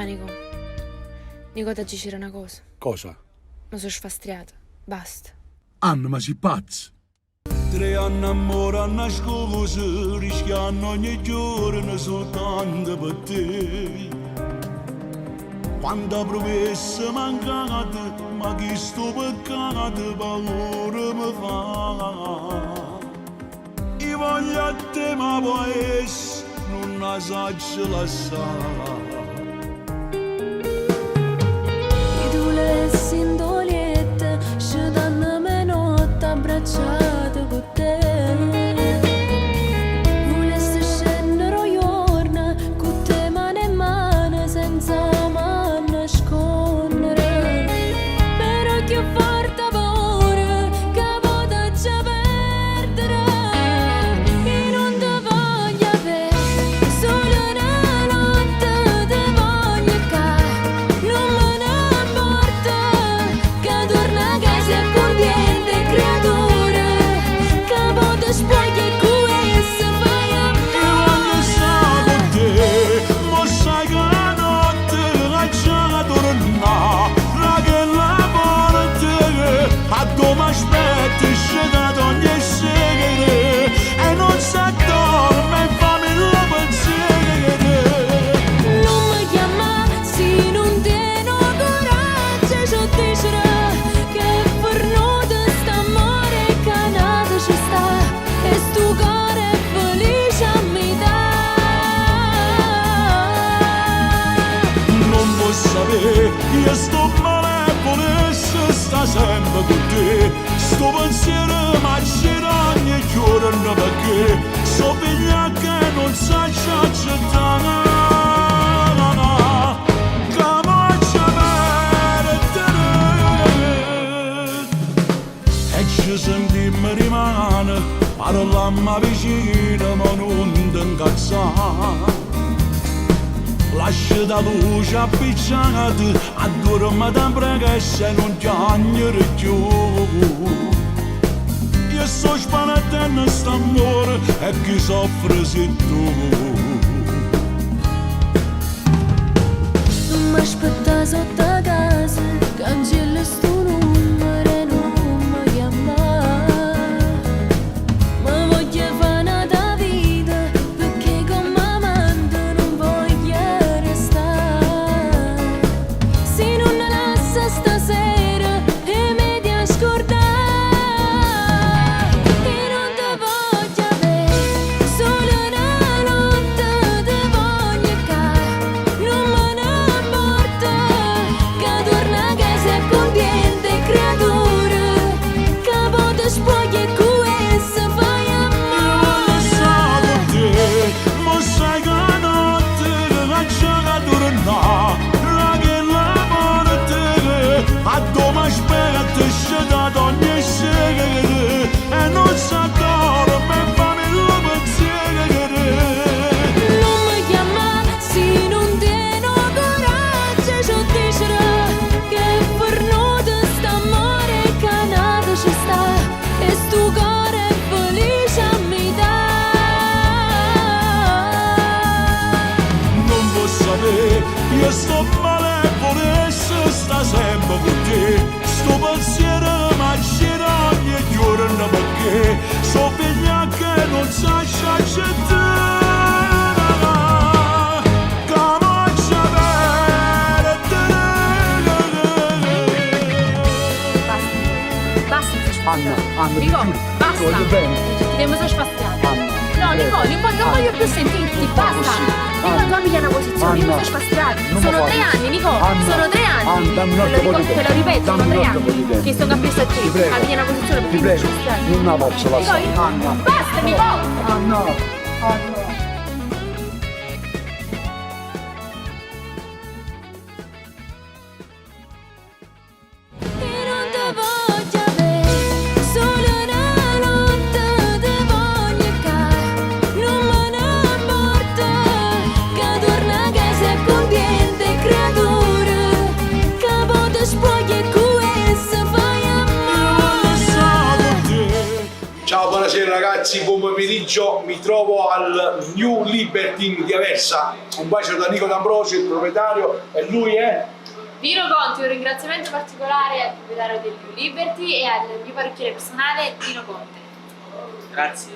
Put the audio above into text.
Nico. Nico, oggi c'era una cosa. Cosa? Mi sono sfastriata. Basta. Anna, ma sei pazzo? 3 anni amore a nascosto, rischiando ogni giorno soltanto per te. Quanta promessa mancata, ma chi sto peccato paura mi fa. Io voglio a te ma può essere, non la saggio lasciare. Abbracciato con te, volessi scendere ogni giorno con te mano in mano senza mai nascondere, però che forte paura che potrei perdere e non ti voglio avere solo una notte, ti voglio che non me ne importa che torna a casa e conviene creatura. Io sto male volesse sta sempre con te. Sto pensiero ma gira ogni giorno perché so figlia che non sa accettare. Che voglio perdere e ci sentimmo rimane, parlamma vicino ma non ti incazzare. Lascia la luce appicciata, addorma sempre che se non piangere più. Io sto spaventando st'amore e chi soffre sei tu. Non mi aspetta sotto casa, cancello sto numero e non mi chiamare. Ma voglio fare una vita perché con mamma non voglio. Se non la lascia stasera e mi dia scordare e non ti voglio avere solo una notte, ti voglio che non me ne importa che torna a casa e conviene creatura che potrei spogliare e questo fai amore. Io voglio stare con te, ma sai che la notte lascia che torna. A dove aspetta scenda da ogni segre e non sa dorme e fammi lo pensiero. Non mi chiama se non tieno coraggio, ci dicerà che per noi st'amore canato ci sta e sto cuore è felice a metà. Non vuoi sapere, io sto male volesse sta sempre con te. Sto pensiero ma gira ogni giorno perché so figlia che non sa accettare. Che voglio perdere. Basta, Anna, Nico, basta. voglio bene. Dobbiamo solo spaziare. Anna, No, Nico, non voglio più sentirti, basta. Nico, non mi una posizione, Anna, mi sto spaziare. non Sono mi 3 fai. anni, Nico, Anna, sono 3 anni. Anna, dammi un altro po' di Te lo tempo. ripeto, sono Dammi 3 un altro po' di anni. tempo. Che sto capisco a te. Ti prego. Cambi una posizione Ti perché mi prego, sto spaziando. non la posso lasciare. Nico, Anna, basta, Nico. Anna. E non ti voglio avere solo una notte, ti voglio che non me ne importa che torna a casa e conviene creatura che potrei spogliare e questo fai amore. Ciao, Buonasera ragazzi, buon pomeriggio, mi trovo al New Liberty di Aversa. Un bacio da Nico D'Ambrosio, il proprietario, e lui è... Dino Conti, un ringraziamento particolare al proprietario del New Liberty e al mio parrucchiere personale Dino Conte. Grazie.